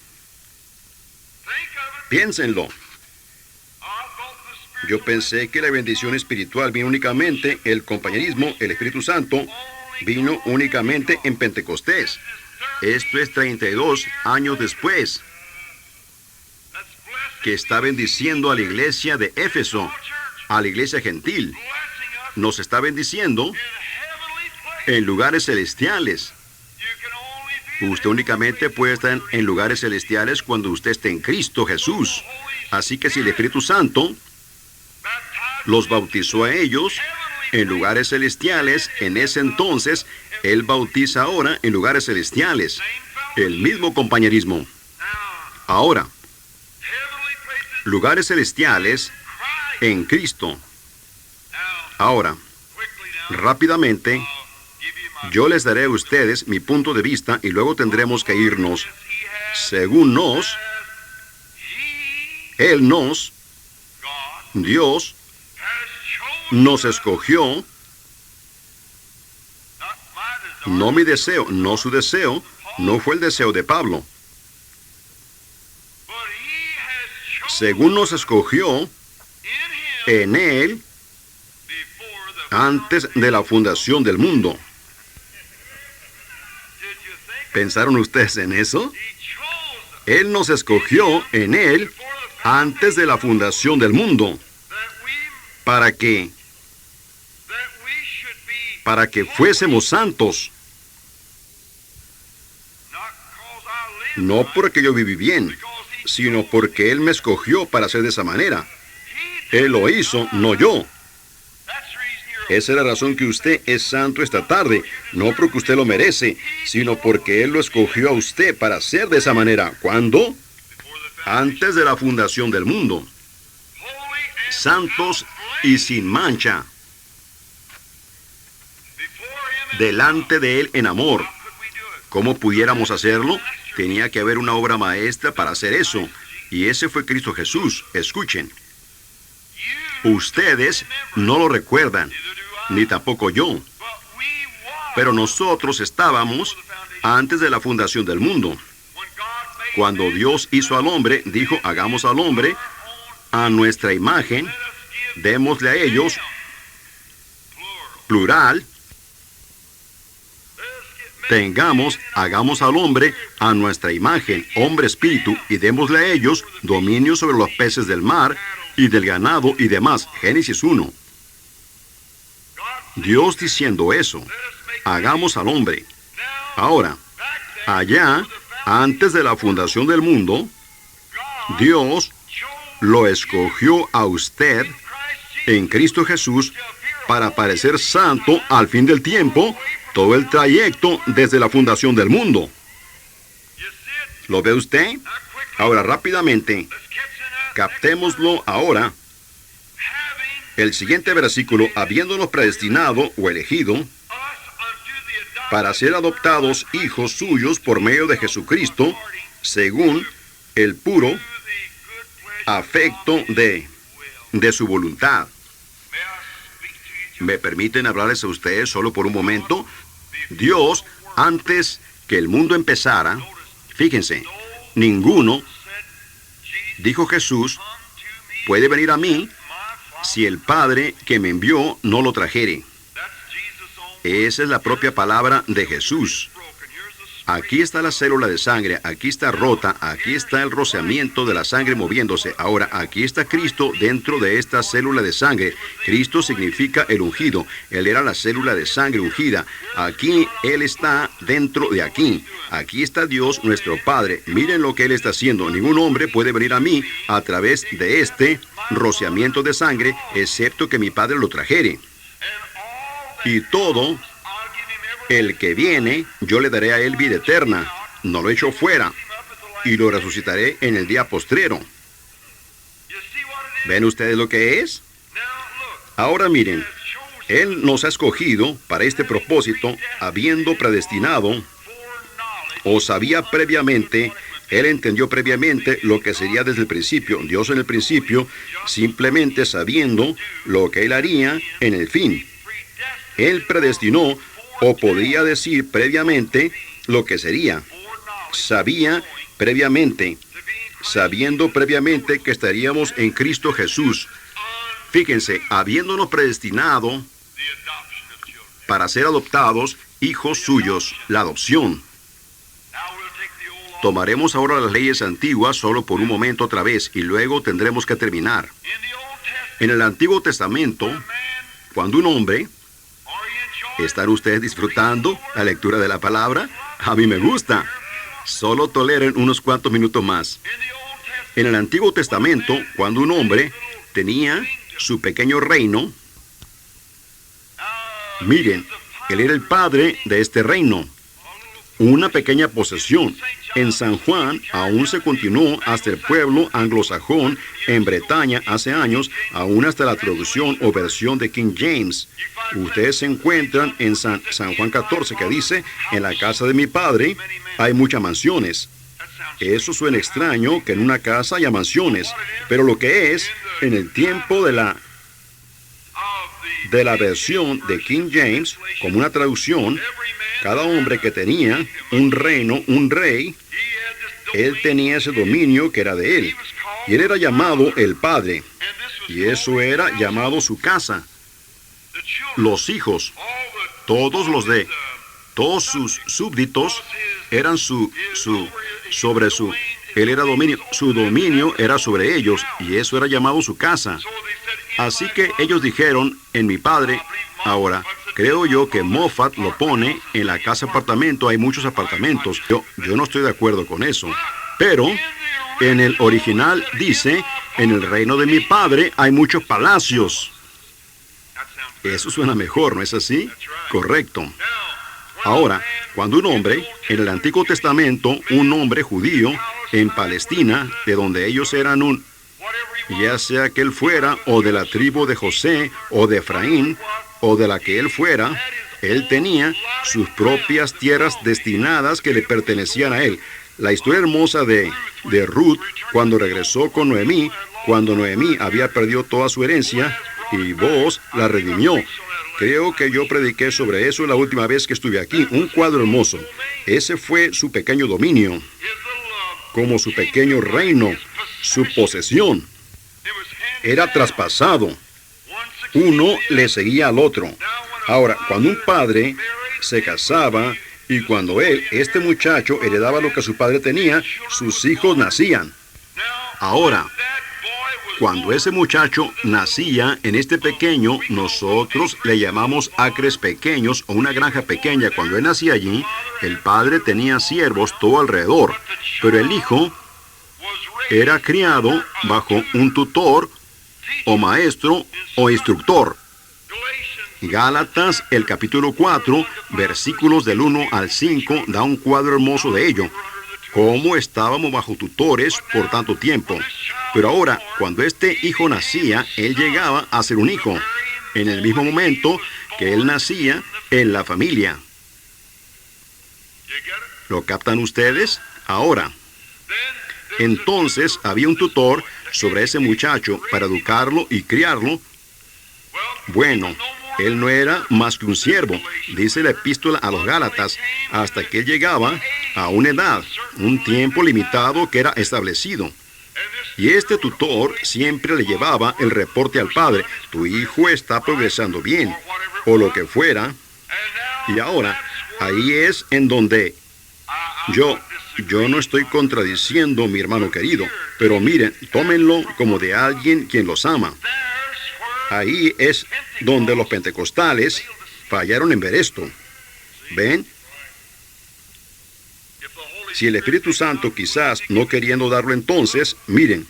Piénsenlo. Yo pensé que la bendición espiritual vino únicamente, el compañerismo, el Espíritu Santo, vino únicamente en Pentecostés. Esto es 32 años después, que está bendiciendo a la iglesia de Éfeso, a la iglesia gentil. Nos está bendiciendo en lugares celestiales. Usted únicamente puede estar en lugares celestiales cuando usted esté en Cristo Jesús. Así que si el Espíritu Santo los bautizó a ellos en lugares celestiales, en ese entonces, Él bautiza ahora en lugares celestiales. El mismo compañerismo. Ahora, lugares celestiales en Cristo. Ahora, rápidamente, yo les daré a ustedes mi punto de vista y luego tendremos que irnos. Según Dios nos escogió, no mi deseo, no su deseo, no fue el deseo de Pablo. Según nos escogió en Él antes de la fundación del mundo. ¿Pensaron ustedes en eso? Él nos escogió en Él antes de la fundación del mundo. ¿Para qué? Para que fuésemos santos. No porque yo viví bien, sino porque Él me escogió para ser de esa manera. Él lo hizo, no yo. Esa es la razón que usted es santo esta tarde, no porque usted lo merece, sino porque Él lo escogió a usted para ser de esa manera. ¿Cuándo? Antes de la fundación del mundo. Santos y sin mancha. Delante de Él en amor. ¿Cómo pudiéramos hacerlo? Tenía que haber una obra maestra para hacer eso. Y ese fue Cristo Jesús. Escuchen. Ustedes no lo recuerdan, ni tampoco yo. Pero nosotros estábamos antes de la fundación del mundo. Cuando Dios hizo al hombre, dijo, hagamos al hombre a nuestra imagen, démosle a ellos, plural, hagamos al hombre a nuestra imagen, hombre espíritu, y démosle a ellos dominio sobre los peces del mar y del ganado y demás. Génesis 1. Dios diciendo eso, hagamos al hombre. Ahora, allá, antes de la fundación del mundo, Dios lo escogió a usted en Cristo Jesús para parecer santo al fin del tiempo, todo el trayecto desde la fundación del mundo. ¿Lo ve usted? Ahora, rápidamente, captémoslo ahora. El siguiente versículo, habiéndonos predestinado o elegido para ser adoptados hijos suyos por medio de Jesucristo, según el puro afecto de su voluntad. ¿Me permiten hablarles a ustedes solo por un momento? Dios, antes que el mundo empezara, fíjense, ninguno, dijo Jesús, puede venir a mí si el Padre que me envió no lo trajere. Esa es la propia palabra de Jesús. Aquí está la célula de sangre, aquí está rota, aquí está el rociamiento de la sangre moviéndose. Ahora, aquí está Cristo dentro de esta célula de sangre. Cristo significa el ungido. Él era la célula de sangre ungida. Aquí Él está dentro de aquí. Aquí está Dios, nuestro Padre. Miren lo que Él está haciendo. Ningún hombre puede venir a mí a través de este rociamiento de sangre, excepto que mi Padre lo trajere. Y todo el que viene, yo le daré a él vida eterna, no lo echo fuera, y lo resucitaré en el día postrero. ¿Ven ustedes lo que es? Ahora miren, Él nos ha escogido para este propósito, habiendo predestinado, o sabía previamente, Él entendió previamente lo que sería desde el principio. Dios en el principio, simplemente sabiendo lo que Él haría en el fin. Él predestinó, o podría decir previamente, lo que sería. Sabía previamente, sabiendo previamente que estaríamos en Cristo Jesús. Fíjense, habiéndonos predestinado para ser adoptados hijos suyos, la adopción. Tomaremos ahora las leyes antiguas solo por un momento otra vez y luego tendremos que terminar. En el Antiguo Testamento, cuando un hombre... ¿Están ustedes disfrutando la lectura de la palabra? A mí me gusta. Solo toleren unos cuantos minutos más. En el Antiguo Testamento, cuando un hombre tenía su pequeño reino, miren, él era el padre de este reino. Una pequeña posesión. En San Juan aún se continuó hasta el pueblo anglosajón en Bretaña hace años, aún hasta la traducción o versión de King James. Ustedes se encuentran en San Juan 14 que dice, en la casa de mi padre hay muchas mansiones. Eso suena extraño que en una casa haya mansiones, pero lo que es, en el tiempo de la versión de King James, como una traducción, cada hombre que tenía un reino, un rey, él tenía ese dominio que era de él. Y él era llamado el Padre. Y eso era llamado su casa. Los hijos, todos sus súbditos eran él era dominio, su dominio era sobre ellos, y eso era llamado su casa. Así que ellos dijeron, en mi padre, ahora, creo yo que Moffat lo pone en la casa apartamento, hay muchos apartamentos. Yo no estoy de acuerdo con eso, pero En el original dice, en el reino de mi padre hay muchos palacios. Eso suena mejor, ¿no es así? Correcto. Ahora, cuando un hombre, en el Antiguo Testamento, un hombre judío, en Palestina, de donde ellos eran ya sea que él fuera, o de la tribu de José, o de Efraín, o de la que él fuera, él tenía sus propias tierras destinadas que le pertenecían a él. La historia hermosa de Ruth, cuando regresó con Noemí, cuando Noemí había perdido toda su herencia, y Boaz la redimió. Creo que yo prediqué sobre eso la última vez que estuve aquí. Un cuadro hermoso. Ese fue su pequeño dominio, como su pequeño reino, su posesión. Era traspasado. Uno le seguía al otro. Ahora, cuando un padre se casaba y cuando este muchacho, heredaba lo que su padre tenía, sus hijos nacían. Ahora, cuando ese muchacho nacía en este pequeño, nosotros le llamamos acres pequeños o una granja pequeña. Cuando él nacía allí, el padre tenía siervos todo alrededor, pero el hijo era criado bajo un tutor o maestro o instructor. Gálatas, el capítulo 4, versículos del 1 al 5, da un cuadro hermoso de ello. Cómo estábamos bajo tutores por tanto tiempo. Pero ahora, cuando este hijo nacía, él llegaba a ser un hijo, en el mismo momento que él nacía en la familia. ¿Lo captan ustedes? Ahora, entonces había un tutor sobre ese muchacho para educarlo y criarlo. Bueno, él no era más que un siervo, dice la epístola a los Gálatas, hasta que él llegaba a una edad, un tiempo limitado que era establecido. Y este tutor siempre le llevaba el reporte al padre: tu hijo está progresando bien, o lo que fuera. Y ahora, ahí es en donde yo no estoy contradiciendo, mi hermano querido, pero miren, tómenlo como de alguien quien los ama. Ahí es donde los pentecostales fallaron en ver esto. ¿Ven? Si el Espíritu Santo quizás no queriendo darlo entonces, miren,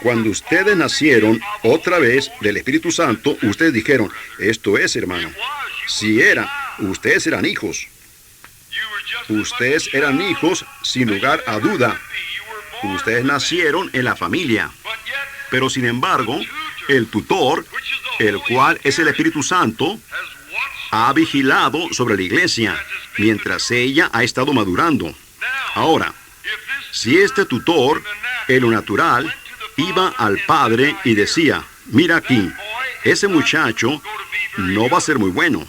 cuando ustedes nacieron otra vez del Espíritu Santo, ustedes dijeron, esto es, hermano. Si ustedes eran hijos. Ustedes eran hijos sin lugar a duda. Ustedes nacieron en la familia. Pero sin embargo, el tutor, el cual es el Espíritu Santo, ha vigilado sobre la iglesia mientras ella ha estado madurando. Ahora, si este tutor, en lo natural, iba al padre y decía, mira aquí, ese muchacho no va a ser muy bueno.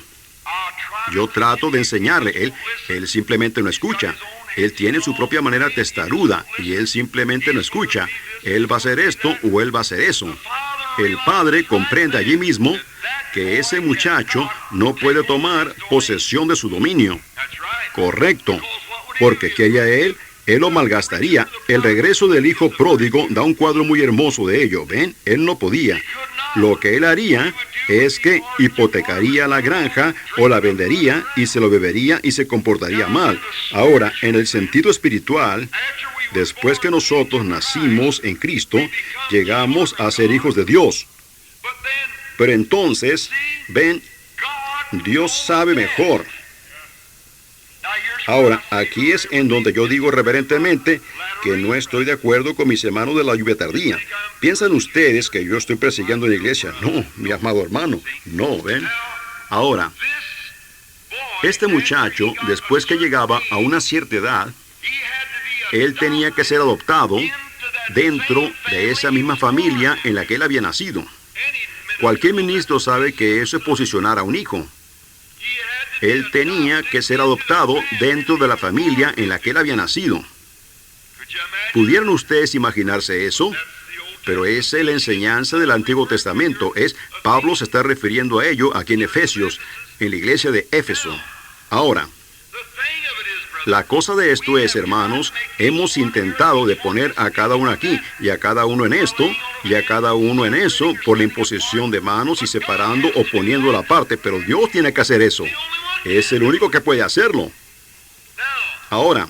Yo trato de enseñarle, él simplemente no escucha. Él tiene su propia manera testaruda y él simplemente no escucha. Él va a hacer esto o él va a hacer eso. El padre comprende allí mismo que ese muchacho no puede tomar posesión de su dominio. Correcto, porque ¿qué haría él? Él lo malgastaría. El regreso del hijo pródigo da un cuadro muy hermoso de ello. ¿Ven? Él no podía. Lo que él haría es que hipotecaría la granja o la vendería y se lo bebería y se comportaría mal. Ahora, en el sentido espiritual, después que nosotros nacimos en Cristo, llegamos a ser hijos de Dios. Pero entonces, ven, Dios sabe mejor. Ahora, aquí es en donde yo digo reverentemente que no estoy de acuerdo con mis hermanos de la lluvia tardía. ¿Piensan ustedes que yo estoy persiguiendo en la iglesia? No, mi amado hermano, no, ¿ven? Ahora, este muchacho, después que llegaba a una cierta edad, él tenía que ser adoptado dentro de esa misma familia en la que él había nacido. Cualquier ministro sabe que eso es posicionar a un hijo. Él tenía que ser adoptado dentro de la familia en la que él había nacido. ¿Pudieran ustedes imaginarse eso? Pero esa es la enseñanza del Antiguo Testamento. Pablo se está refiriendo a ello aquí en Efesios, en la iglesia de Éfeso. Ahora, la cosa de esto es, hermanos, hemos intentado de poner a cada uno aquí, y a cada uno en esto, y a cada uno en eso, por la imposición de manos y separando o poniendo la parte, pero Dios tiene que hacer eso. Es el único que puede hacerlo. Ahora,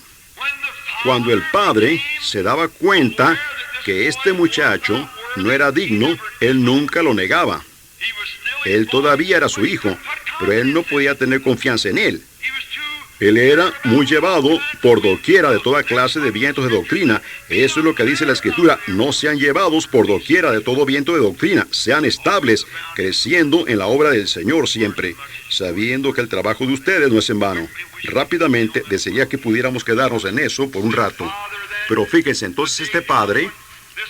Cuando el padre se daba cuenta que este muchacho no era digno, él nunca lo negaba. Él todavía era su hijo, pero él no podía tener confianza en él. Él era muy llevado por doquiera de toda clase de vientos de doctrina. Eso es lo que dice la Escritura. No sean llevados por doquiera de todo viento de doctrina. Sean estables, creciendo en la obra del Señor siempre, sabiendo que el trabajo de ustedes no es en vano. Rápidamente, desearía que pudiéramos quedarnos en eso por un rato. Pero fíjense, entonces este padre,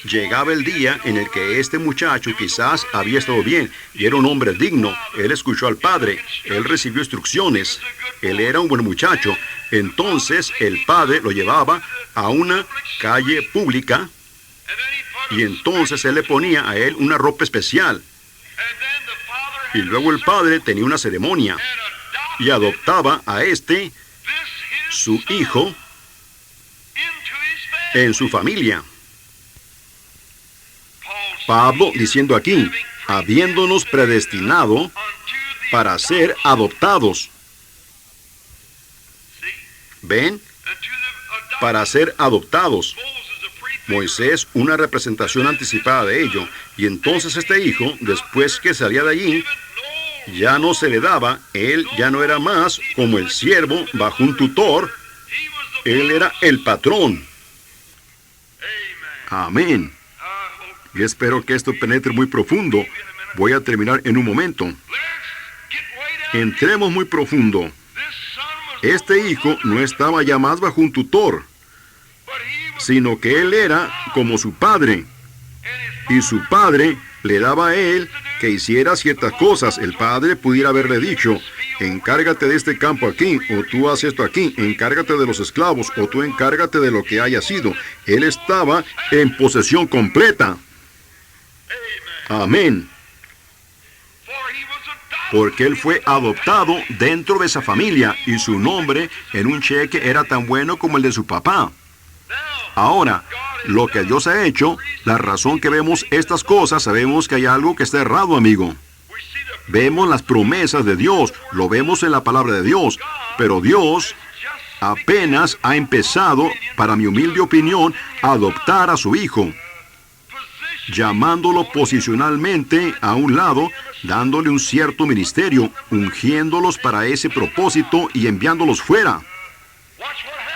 llegaba el día en el que este muchacho quizás había estado bien y era un hombre digno. Él escuchó al padre, él recibió instrucciones, él era un buen muchacho. Entonces el padre lo llevaba a una calle pública y entonces él le ponía a él una ropa especial. Y luego el padre tenía una ceremonia y adoptaba a su hijo, en su familia. Pablo diciendo aquí, habiéndonos predestinado para ser adoptados. ¿Ven? Para ser adoptados. Moisés, una representación anticipada de ello. Y entonces este hijo, después que salía de allí, ya no se le daba, él ya no era más como el siervo bajo un tutor, él era el patrón. Amén. Yo espero que esto penetre muy profundo. Voy a terminar en un momento. Entremos muy profundo. Este hijo no estaba ya más bajo un tutor, sino que él era como su padre. Y su padre le daba a él que hiciera ciertas cosas. El padre pudiera haberle dicho, encárgate de este campo aquí, o tú haz esto aquí, encárgate de los esclavos, o tú encárgate de lo que haya sido. Él estaba en posesión completa. Amén. Porque él fue adoptado dentro de esa familia y su nombre en un cheque era tan bueno como el de su papá. Ahora, lo que Dios ha hecho, la razón que vemos estas cosas, sabemos que hay algo que está errado, amigo. Vemos las promesas de Dios, lo vemos en la palabra de Dios, pero Dios apenas ha empezado, para mi humilde opinión, a adoptar a su hijo, llamándolo posicionalmente a un lado, dándole un cierto ministerio, ungiéndolos para ese propósito y enviándolos fuera.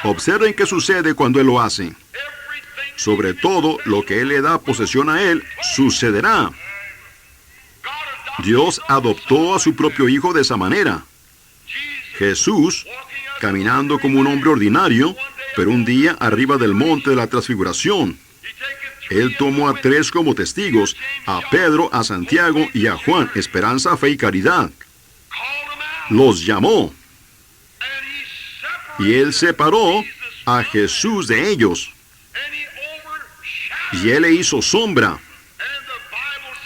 Observen qué sucede cuando Él lo hace. Sobre todo, lo que Él le da posesión a Él, sucederá. Dios adoptó a su propio hijo de esa manera. Jesús, caminando como un hombre ordinario, pero un día arriba del monte de la transfiguración, Él tomó a 3 como testigos, a Pedro, a Santiago y a Juan, esperanza, fe y caridad. Los llamó. Y Él separó a Jesús de ellos. Y Él le hizo sombra.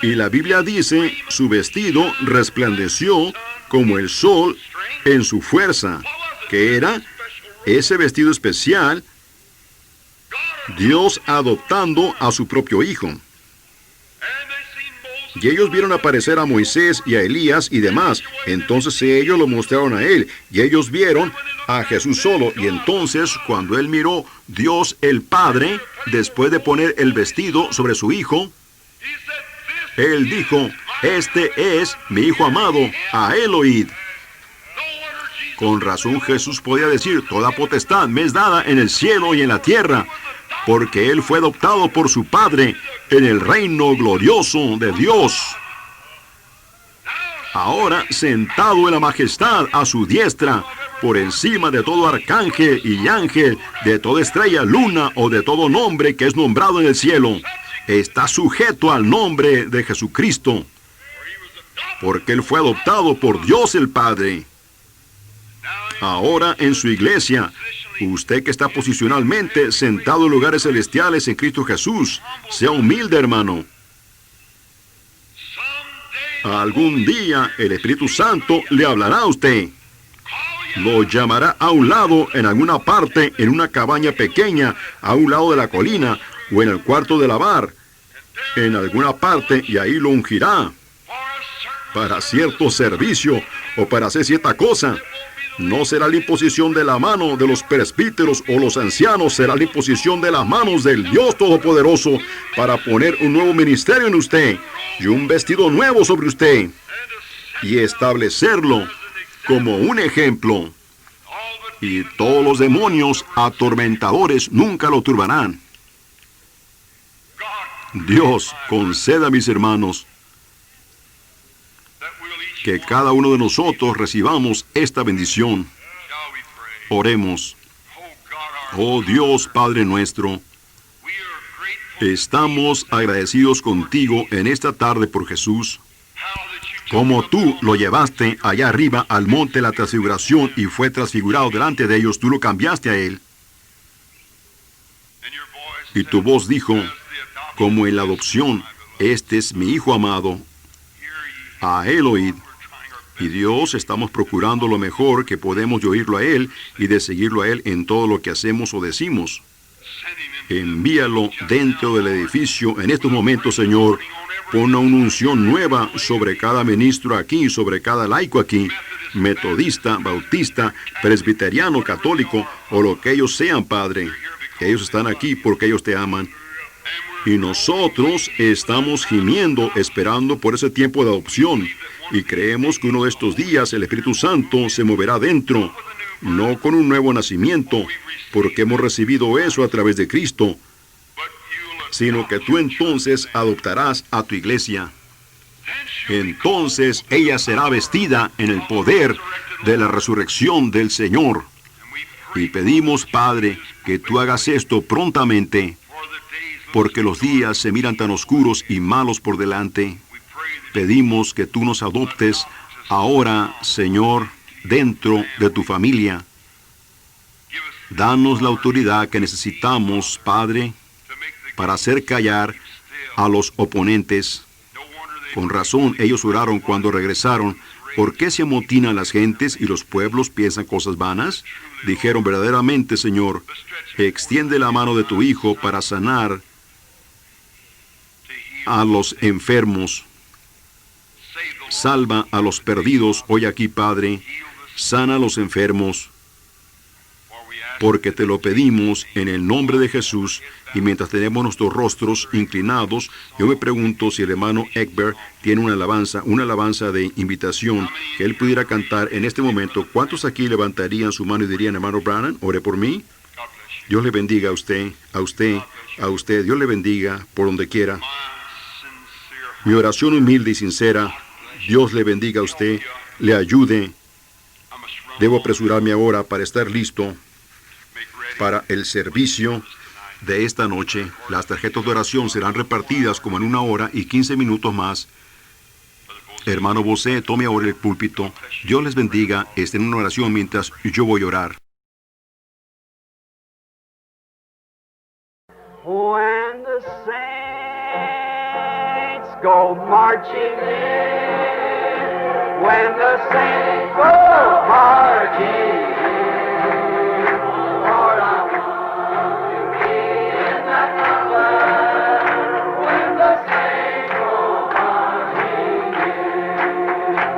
Y la Biblia dice, su vestido resplandeció como el sol en su fuerza. ¿Qué era? Ese vestido especial, Dios adoptando a su propio hijo. Y ellos vieron aparecer a Moisés y a Elías y demás. Entonces ellos lo mostraron a Él. Y ellos vieron a Jesús solo. Y entonces, cuando Él miró, Dios el Padre, después de poner el vestido sobre su hijo, Él dijo, este es mi hijo amado, a Él oíd. Con razón Jesús podía decir, toda potestad me es dada en el cielo y en la tierra, porque Él fue adoptado por su Padre en el reino glorioso de Dios. Ahora, sentado en la majestad a su diestra, por encima de todo arcángel y ángel, de toda estrella, luna o de todo nombre que es nombrado en el cielo, está sujeto al nombre de Jesucristo, porque Él fue adoptado por Dios el Padre. Ahora en su iglesia, usted que está posicionalmente sentado en lugares celestiales en Cristo Jesús, sea humilde, hermano. Algún día el Espíritu Santo le hablará a usted. Lo llamará a un lado, en alguna parte, en una cabaña pequeña, a un lado de la colina, o en el cuarto de lavar, en alguna parte, y ahí lo ungirá para cierto servicio o para hacer cierta cosa. No será la imposición de la mano de los presbíteros o los ancianos, será la imposición de las manos del Dios Todopoderoso para poner un nuevo ministerio en usted y un vestido nuevo sobre usted y establecerlo como un ejemplo. Y todos los demonios atormentadores nunca lo turbarán. Dios, conceda a mis hermanos que cada uno de nosotros recibamos esta bendición. Oremos. Oh Dios Padre nuestro, estamos agradecidos contigo en esta tarde por Jesús, como tú lo llevaste allá arriba al monte de la transfiguración y fue transfigurado delante de ellos, tú lo cambiaste a él. Y tu voz dijo, como en la adopción, este es mi Hijo amado, a él oíd. Y Dios, estamos procurando lo mejor que podemos de oírlo a Él y de seguirlo a Él en todo lo que hacemos o decimos. Envíalo dentro del edificio en estos momentos, Señor. Pon una unción nueva sobre cada ministro aquí, sobre cada laico aquí, metodista, bautista, presbiteriano, católico, o lo que ellos sean, Padre. Ellos están aquí porque ellos te aman. Y nosotros estamos gimiendo, esperando por ese tiempo de adopción. Y creemos que uno de estos días el Espíritu Santo se moverá dentro, no con un nuevo nacimiento, porque hemos recibido eso a través de Cristo, sino que tú entonces adoptarás a tu iglesia. Entonces ella será vestida en el poder de la resurrección del Señor. Y pedimos, Padre, que tú hagas esto prontamente, porque los días se miran tan oscuros y malos por delante. Pedimos que tú nos adoptes ahora, Señor, dentro de tu familia. Danos la autoridad que necesitamos, Padre, para hacer callar a los oponentes. Con razón, ellos oraron cuando regresaron. ¿Por qué se amotinan las gentes y los pueblos piensan cosas vanas? Dijeron verdaderamente, Señor, extiende la mano de tu Hijo para sanar a los enfermos. Salva a los perdidos hoy aquí, Padre. Sana a los enfermos. Porque te lo pedimos en el nombre de Jesús. Y mientras tenemos nuestros rostros inclinados, yo me pregunto si el hermano Egbert tiene una alabanza de invitación que él pudiera cantar en este momento. ¿Cuántos aquí levantarían su mano y dirían, hermano Branham, ore por mí? Dios le bendiga a usted, a usted, a usted. Dios le bendiga por donde quiera. Mi oración humilde y sincera, Dios le bendiga a usted, le ayude. Debo apresurarme ahora para estar listo para el servicio de esta noche. Las tarjetas de oración serán repartidas como en 1 hora y 15 minutos más. Hermano Bosé, tome ahora el púlpito. Dios les bendiga. Estén en una oración mientras yo voy a orar. When the saints go marching in, when the saints go marching in, Lord, I want to be in that number. When the saints go marching in,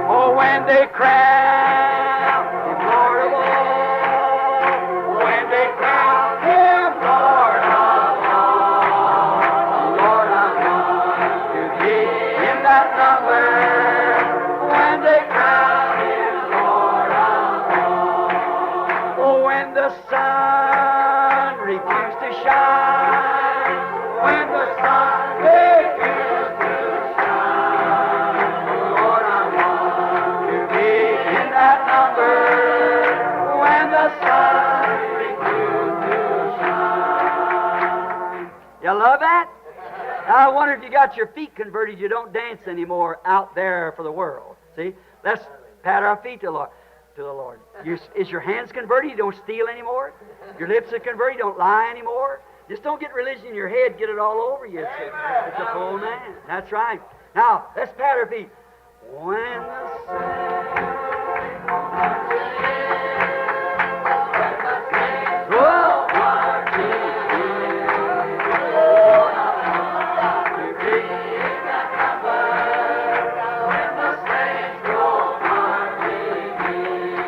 oh, when they crown Him Lord of all, when they crown Him Lord of all, Lord, I want to be in that number. When they crown Him Lord of all, oh, when the sun refused to shine, when the sun refused to shine, Lord, I want to be in that number. When the sun refused to shine. You love that? I wonder if you got your feet converted, you don't dance anymore out there for the world. See? Let's pat our feet to the Lord. Is your hands converted? You don't steal anymore? Your lips are converted? You don't lie anymore? Just don't get religion in your head, get it all over you. It's a full man. That's right. Now, let's pat our feet. When the saints go marching in, Lord, I want to be in that number. When the saints go marching in,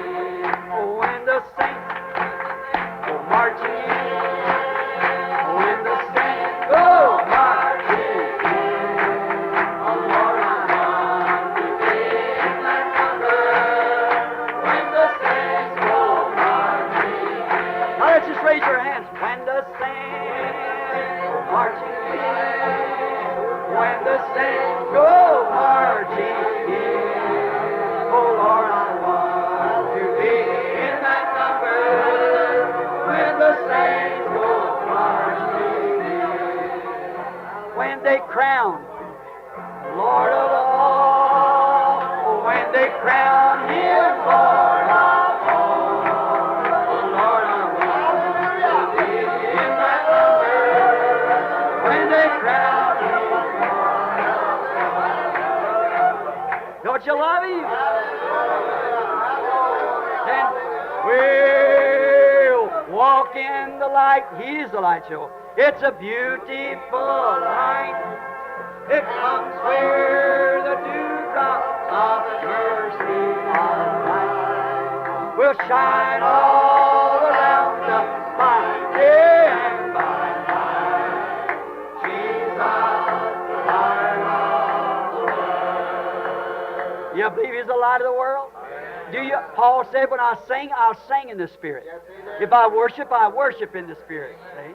marching in. When the saints go marching in. Oh Lord, I want to be in that number. When the saints go marching in. When they crown Lord of all. When they crown Him Lord of all. Oh Lord, I want to be in that number. When they crown Him Lord of all. Don't you love Him? Then we'll walk in the light. He's the light show. It's a beautiful light. It comes where the dewdrops of mercy of light will shine all around us by day and by night. Jesus, the light of the world. You believe He's the light of the world? Do you? Paul said, when I sing, I'll sing in the Spirit. If I worship in the Spirit. See?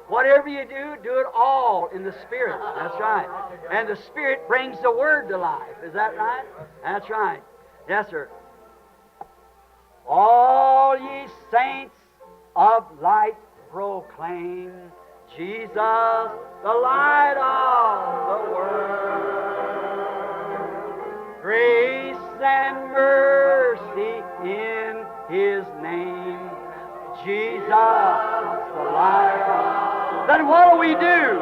Whatever you do, do it all in the Spirit. That's right. And the Spirit brings the Word to life. Is that right? That's right. Yes, sir. All ye saints of light proclaim Jesus, the light of the world. Grace and mercy in His name. Jesus, the light of the world. Then what do we do?